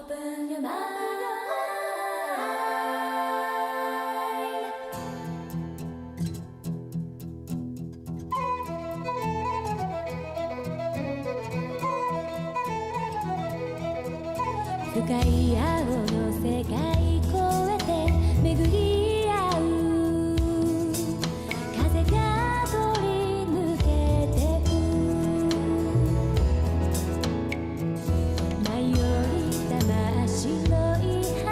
Open your mind. 深い青の世界越えて巡り合う風が通り抜けてく迷いた真っ白い羽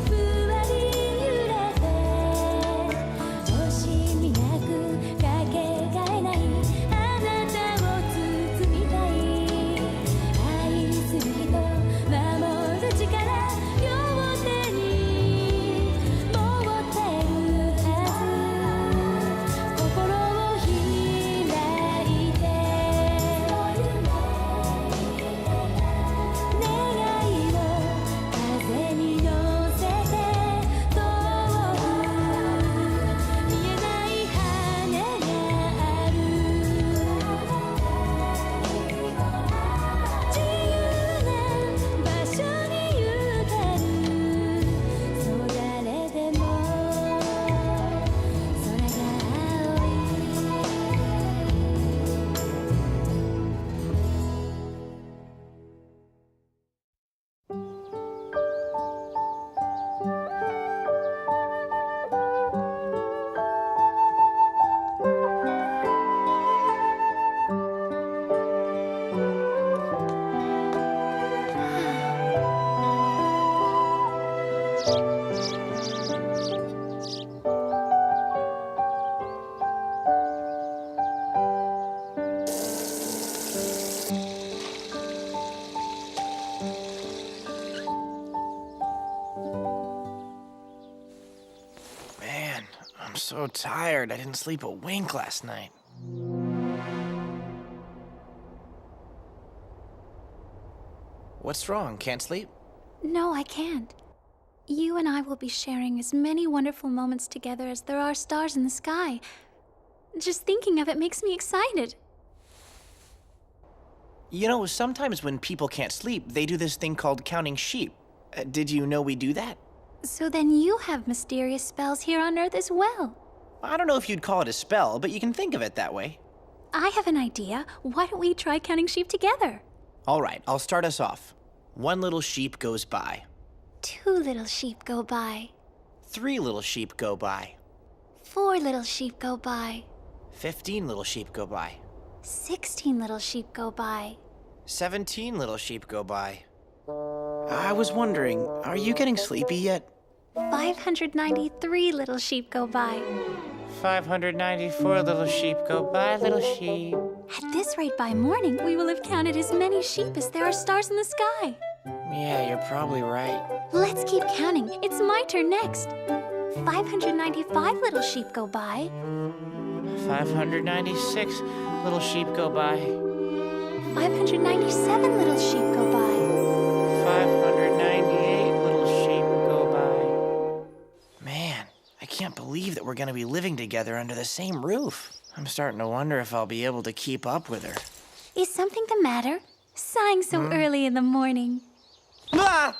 ふわり揺れて星になくかけがえないあなたを包みたい愛する人守る力両手に持ってるはず心を開いて願いを風に乗せて遠く見えない羽がある自由な場所に行けるそう誰でも空が青いMan, I'm so tired. I didn't sleep a wink last night. What's wrong? Can't sleep? No, I can't. You and I will be sharing as many wonderful moments together as there are stars in the sky. Just thinking of it makes me excited. You know, sometimes when people can't sleep, they do this thing called counting sheep. Did you know we do that? So then you have mysterious spells here on Earth as well. I don't know if you'd call it a spell, but you can think of it that way. I have an idea. Why don't we try counting sheep together? All right, I'll start us off. 1 little sheep goes by. 2 little sheep go by. 3 little sheep go by. 4 little sheep go by. 15 little sheep go by. 16 little sheep go by. 17 little sheep go by. I was wondering, are you getting sleepy yet? 593 little sheep go by. 594 little sheep go by, little sheep. At this rate, by morning, we will have counted as many sheep as there are stars in the sky. Yeah, you're probably right. Let's keep counting. It's my turn next. 595 little sheep go by. 596 little sheep go by. 597 little sheep go by. 598 little sheep go by. Man, I can't believe that we're gonna be living together under the same roof. I'm starting to wonder if I'll be able to keep up with her. Is something the matter? Sighing so early in the morning. Ah!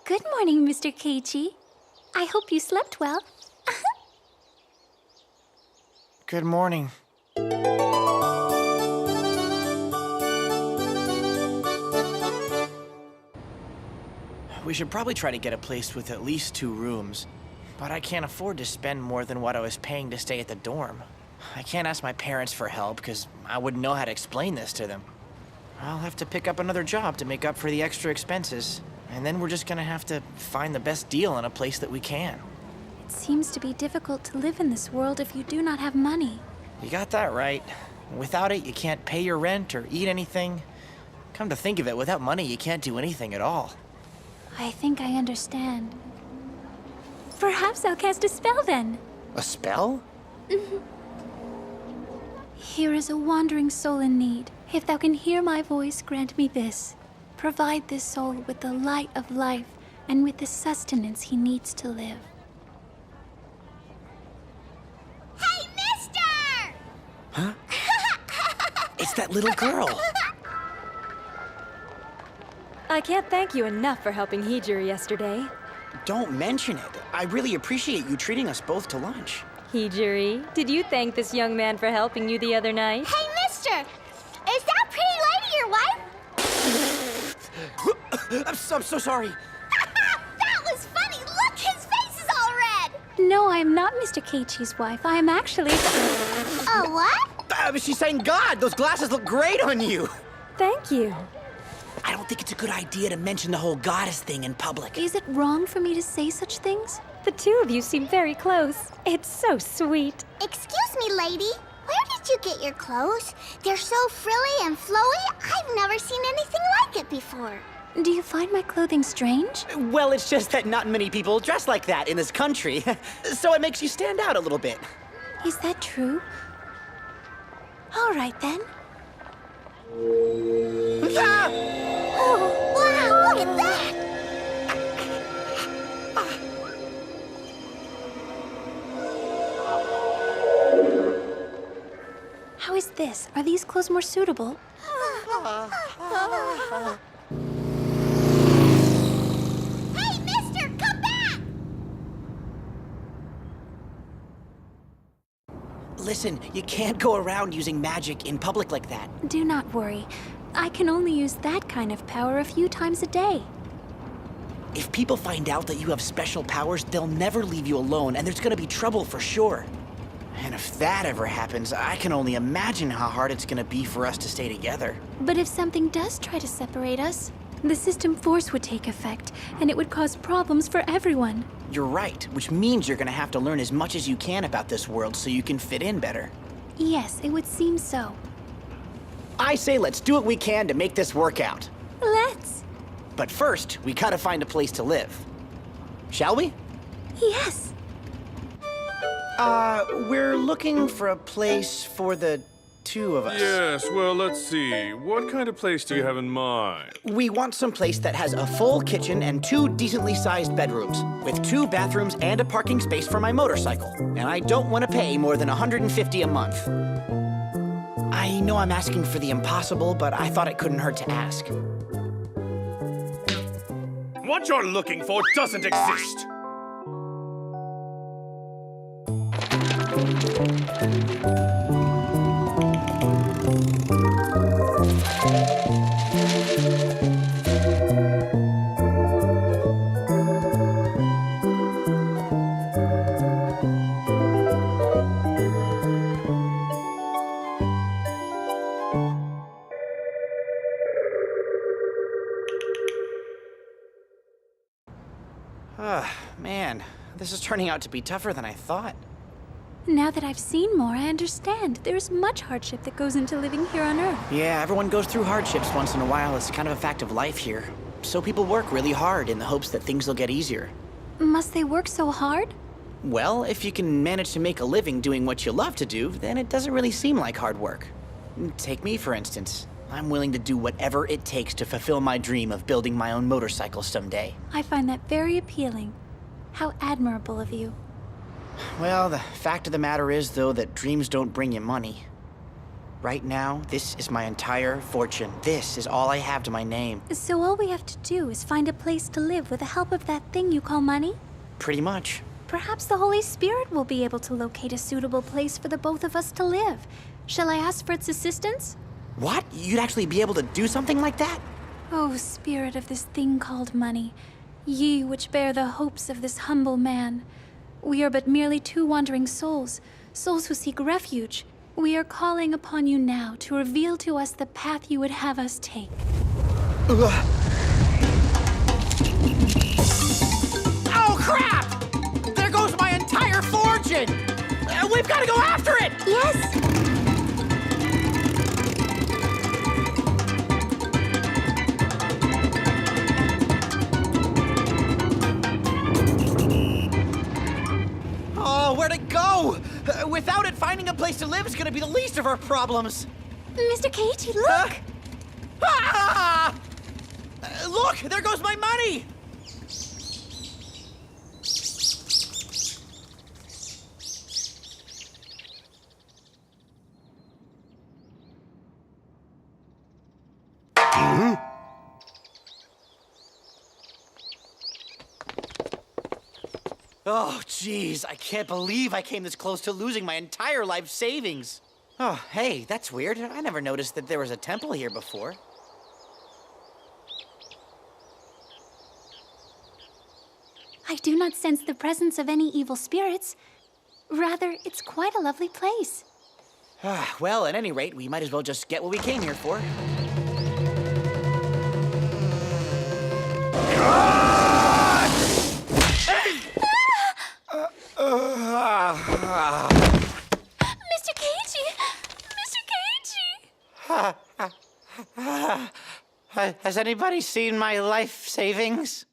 Good morning, Mr. Keiichi. I hope you slept well. Good morning. We should probably try to get a place with at least 2 rooms. But I can't afford to spend more than what I was paying to stay at the dorm. I can't ask my parents for help because I wouldn't know how to explain this to them. I'll have to pick up another job to make up for the extra expenses. And then we're just gonna have to find the best deal in a place that we can. It seems to be difficult to live in this world if you do not have money. You got that right. Without it, you can't pay your rent or eat anything. Come to think of it, without money, you can't do anything at all. I think I understand. Perhaps I'll cast a spell then. A spell? Here is a wandering soul in need. If thou can hear my voice, grant me this. Provide this soul with the light of life and with the sustenance he needs to live. Hey, mister! Huh? It's that little girl. I can't thank you enough for helping Hijiri yesterday. Don't mention it. I really appreciate you treating us both to lunch. Hijiri, did you thank this young man for helping you the other night? Hey, mister! Is that pretty lady your wife? I'm so sorry. That was funny! Look, his face is all red! No, I am not Mr. Keiichi's wife. I am actually... Oh, what? She's saying God, those glasses look great on you. Thank you. I don't think it's a good idea to mention the whole goddess thing in public. Is it wrong for me to say such things? The two of you seem very close. It's so sweet. Excuse me, lady. Where did you get your clothes? They're so frilly and flowy. I've never seen anything like it before. Do you find my clothing strange? Well, it's just that not many people dress like that in this country. So it makes you stand out a little bit. Is that true? All right, then. Ah! Oh, wow, look at that! How is this? Are these clothes more suitable? Hey, mister, come back! Listen, you can't go around using magic in public like that. Do not worry. I can only use that kind of power a few times a day. If people find out that you have special powers, they'll never leave you alone, and there's gonna be trouble for sure. And if that ever happens, I can only imagine how hard it's gonna be for us to stay together. But if something does try to separate us, the system force would take effect, and it would cause problems for everyone. You're right, which means you're gonna have to learn as much as you can about this world so you can fit in better. Yes, it would seem so. I say let's do what we can to make this work out. Let's. But first, we gotta find a place to live. Shall we? Yes. We're looking for a place for the two of us. Yes, well, let's see. What kind of place do you have in mind? We want some place that has a full kitchen and 2 decently sized bedrooms, with 2 bathrooms and a parking space for my motorcycle. And I don't want to pay more than $150 a month. I know I'm asking for the impossible, but I thought it couldn't hurt to ask. What you're looking for doesn't exist! Man, this is turning out to be tougher than I thought. Now that I've seen more, I understand. There's much hardship that goes into living here on Earth. Yeah, everyone goes through hardships once in a while. It's kind of a fact of life here. So people work really hard in the hopes that things will get easier. Must they work so hard? Well, if you can manage to make a living doing what you love to do, then it doesn't really seem like hard work. Take me, for instance. I'm willing to do whatever it takes to fulfill my dream of building my own motorcycle someday. I find that very appealing. How admirable of you. Well, the fact of the matter is, though, that dreams don't bring you money. Right now, this is my entire fortune. This is all I have to my name. So all we have to do is find a place to live with the help of that thing you call money? Pretty much. Perhaps the Holy Spirit will be able to locate a suitable place for the both of us to live. Shall I ask for its assistance? What? You'd actually be able to do something like that? Oh, spirit of this thing called money, ye which bear the hopes of this humble man. We are but merely 2 wandering souls, souls who seek refuge. We are calling upon you now to reveal to us the path you would have us take. Oh, crap! There goes my entire fortune! We've got to go after it! Yes! Oh, where'd it go? Without it, finding a place to live is gonna be the least of our problems. Mr. Keiichi, look! Ah! Look, there goes my money! Oh, jeez, I can't believe I came this close to losing my entire life savings. Oh, hey, that's weird. I never noticed that there was a temple here before. I do not sense the presence of any evil spirits. Rather, it's quite a lovely place. Well, at any rate, we might as well just get what we came here for. Mr. Keiji! Mr. Keiji! Has anybody seen my life savings?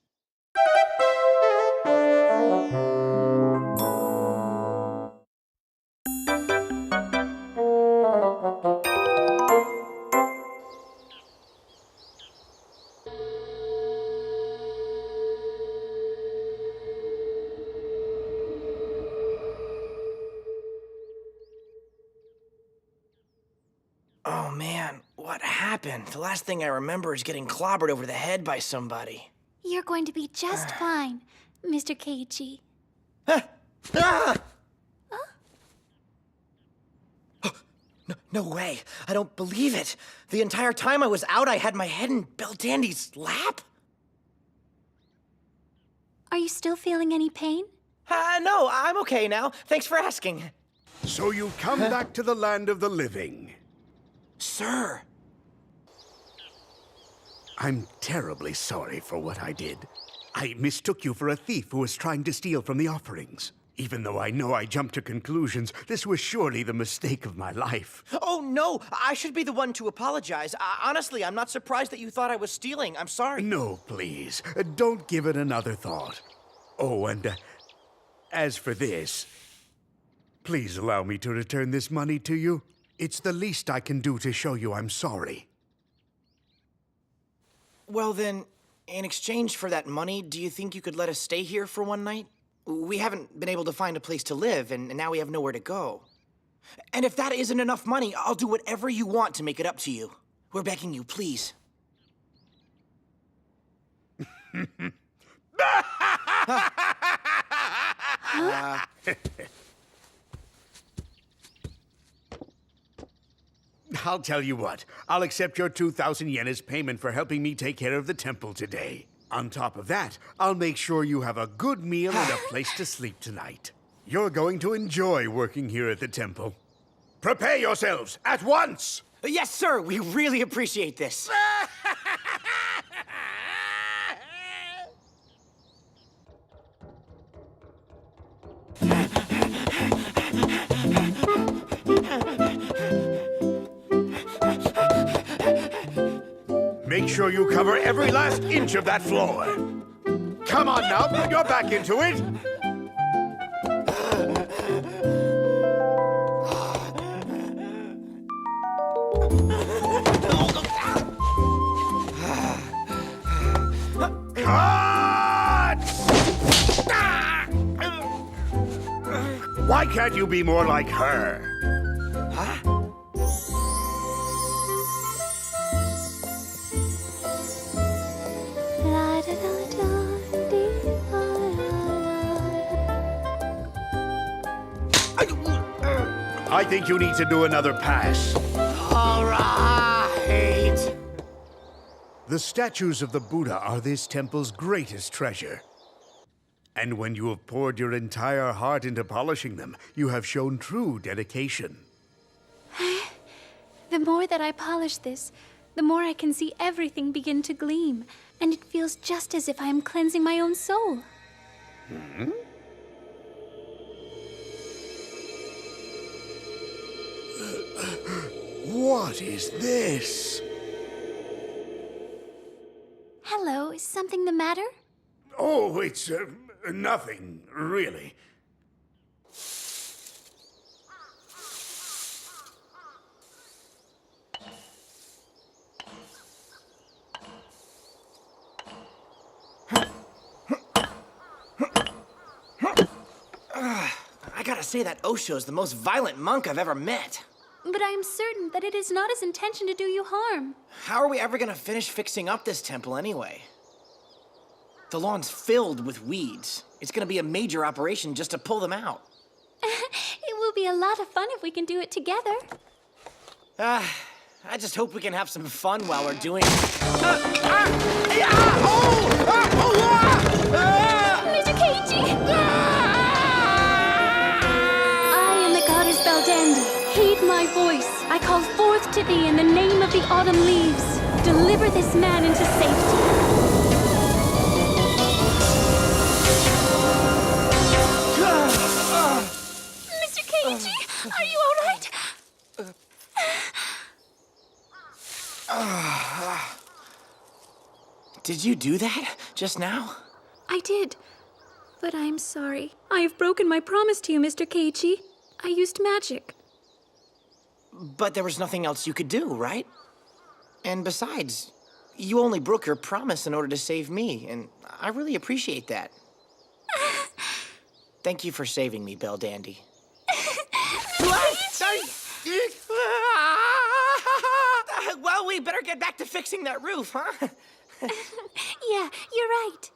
Oh man, what happened? The last thing I remember is getting clobbered over the head by somebody. You're going to be just fine, Mr. Keiji. No way. I don't believe it. The entire time I was out, I had my head in Bill Dandy's lap? Are you still feeling any pain? No, I'm okay now. Thanks for asking. So you come back to the land of the living. Sir. I'm terribly sorry for what I did. I mistook you for a thief who was trying to steal from the offerings. Even though I know I jumped to conclusions, this was surely the mistake of my life. Oh, no. I should be the one to apologize. Honestly, I'm not surprised that you thought I was stealing. I'm sorry. No, please. Don't give it another thought. Oh, and as for this, please allow me to return this money to you. It's the least I can do to show you I'm sorry. Well, then, in exchange for that money, do you think you could let us stay here for one night? We haven't been able to find a place to live, and now we have nowhere to go. And if that isn't enough money, I'll do whatever you want to make it up to you. We're begging you, please. I'll tell you what. I'll accept your 2,000 yen as payment for helping me take care of the temple today. On top of that, I'll make sure you have a good meal and a place to sleep tonight. You're going to enjoy working here at the temple. Prepare yourselves at once! Yes, sir. We really appreciate this. Make sure you cover every last inch of that floor. Come on now, put your back into it. Cut! Why can't you be more like her? I think you need to do another pass. All right. The statues of the Buddha are this temple's greatest treasure. And when you have poured your entire heart into polishing them, you have shown true dedication. The more that I polish this, the more I can see everything begin to gleam, and it feels just as if I am cleansing my own soul. Hmm? What is this? Hello, is something the matter? Oh, it's nothing, really. I gotta say that Osho's the most violent monk I've ever met. But I am certain that it is not his intention to do you harm. How are we ever gonna finish fixing up this temple anyway? The lawn's filled with weeds. It's gonna be a major operation just to pull them out. It will be a lot of fun if we can do it together. I just hope we can have some fun while we're doing it. Mr. Keiji! I am the goddess Beldandi. Heed my voice. I call forth to thee in the name of the autumn leaves. Deliver this man into safety. Mr. Keiji, are you all right? Did you do that just now? I did. But I'm sorry. I have broken my promise to you, Mr. Keiji. I used magic. But there was nothing else you could do, right? And besides, you only broke your promise in order to save me, and I really appreciate that. Thank you for saving me, Beldandi. Well, we better get back to fixing that roof, huh? Yeah, you're right.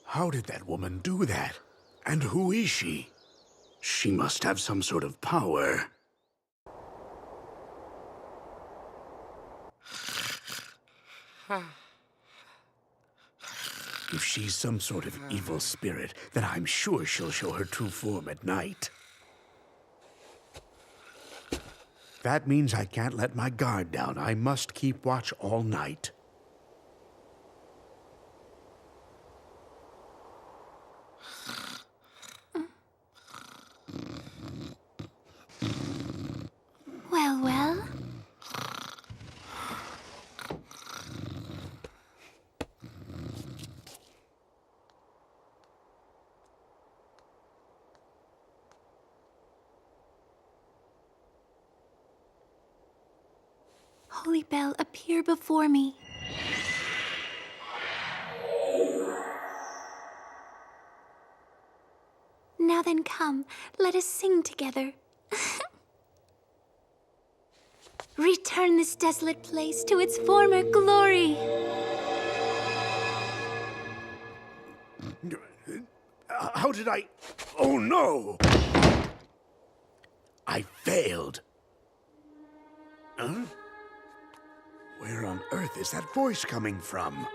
How did that woman do that? And who is she? She must have some sort of power. If she's some sort of evil spirit, then I'm sure she'll show her true form at night. That means I can't let my guard down. I must keep watch all night. Well, well. Holy Bell, appear before me. Now then come, let us sing together. Return this desolate place to its former glory. How did I... Oh, no! I failed. Huh? Where on earth is that voice coming from?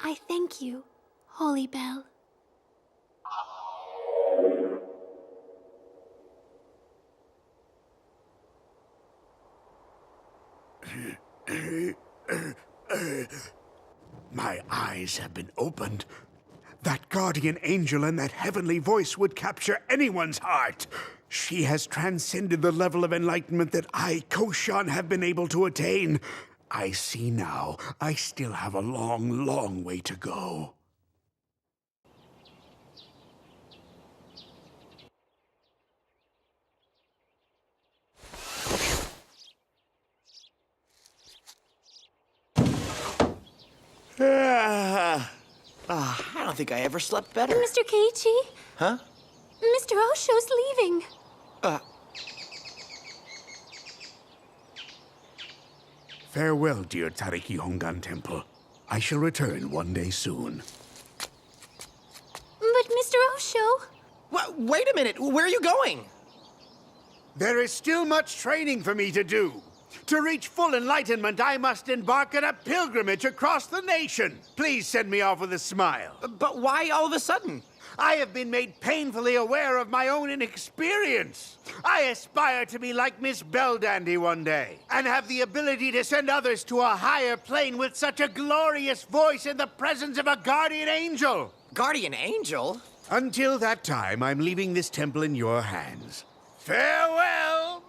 I thank you, Holy Bell. My eyes have been opened. That guardian angel and that heavenly voice would capture anyone's heart. She has transcended the level of enlightenment that I, Koshan, have been able to attain. I see now. I still have a long, long way to go. I don't think I ever slept better. Mr. Keiichi? Huh? Mr. Osho's leaving. Farewell, dear Tariki Hongan Temple. I shall return one day soon. But Mr. Osho... Wait a minute. Where are you going? There is still much training for me to do. To reach full enlightenment, I must embark on a pilgrimage across the nation. Please send me off with a smile. But why all of a sudden? I have been made painfully aware of my own inexperience. I aspire to be like Miss Beldandi one day, and have the ability to send others to a higher plane with such a glorious voice in the presence of a guardian angel. Guardian angel? Until that time, I'm leaving this temple in your hands. Farewell!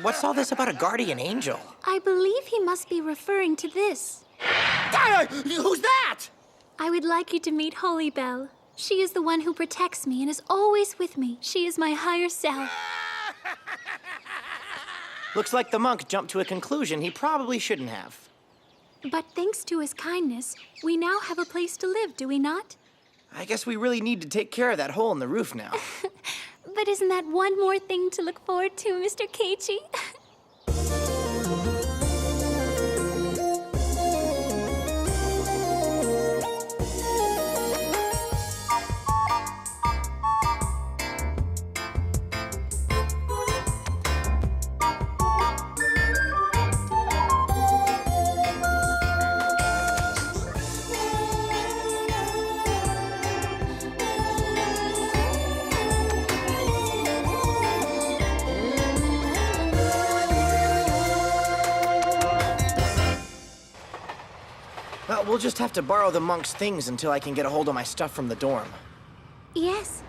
What's all this about a guardian angel? I believe he must be referring to this. Who's that? I would like you to meet Holy Bell. She is the one who protects me and is always with me. She is my higher self. Looks like the monk jumped to a conclusion he probably shouldn't have. But thanks to his kindness, we now have a place to live, do we not? I guess we really need to take care of that hole in the roof now. But isn't that one more thing to look forward to, Mr. Keiichi? Well, we'll just have to borrow the monk's things until I can get a hold of my stuff from the dorm. Yes.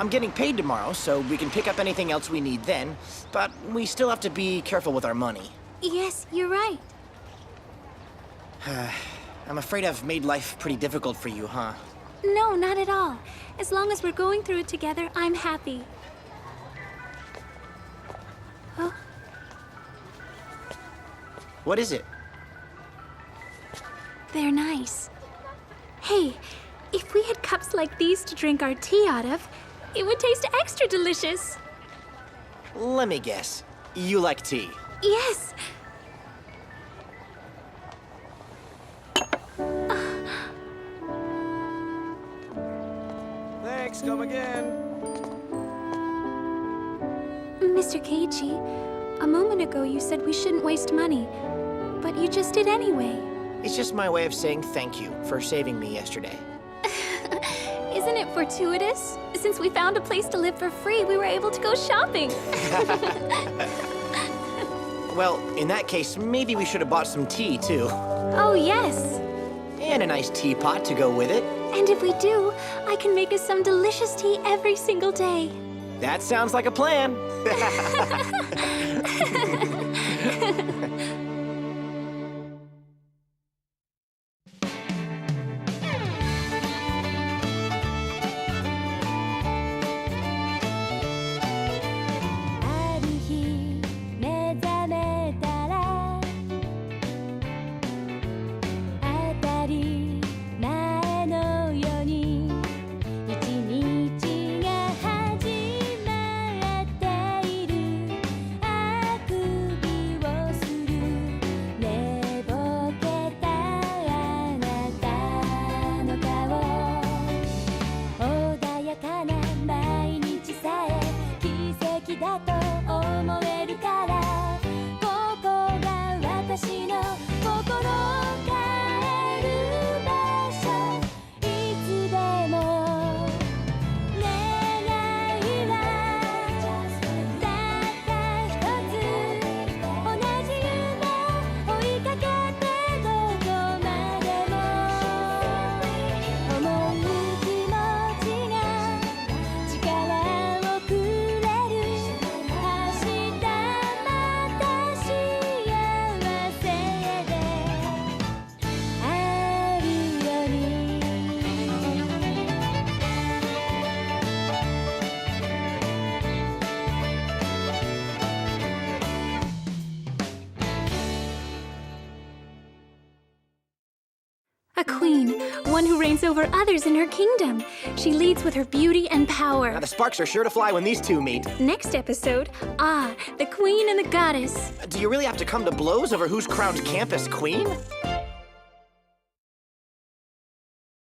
I'm getting paid tomorrow, so we can pick up anything else we need then, but we still have to be careful with our money. Yes, you're right. I'm afraid I've made life pretty difficult for you, huh? No, not at all. As long as we're going through it together, I'm happy. Huh? What is it? They're nice. Hey, if we had cups like these to drink our tea out of, it would taste extra delicious. Let me guess. You like tea? Yes. Thanks, come again. Mr. Keiichi, a moment ago you said we shouldn't waste money, but you just did anyway. It's just my way of saying thank you for saving me yesterday. Isn't it fortuitous? Since we found a place to live for free, we were able to go shopping. Well, in that case, maybe we should have bought some tea, too. Oh, yes. And a nice teapot to go with it. And if we do, I can make us some delicious tea every single day. That sounds like a plan. A queen, one who reigns over others in her kingdom. She leads with her beauty and power. Now, the sparks are sure to fly when these two meet. Next episode, the queen and the goddess. Do you really have to come to blows over who's crowned campus queen?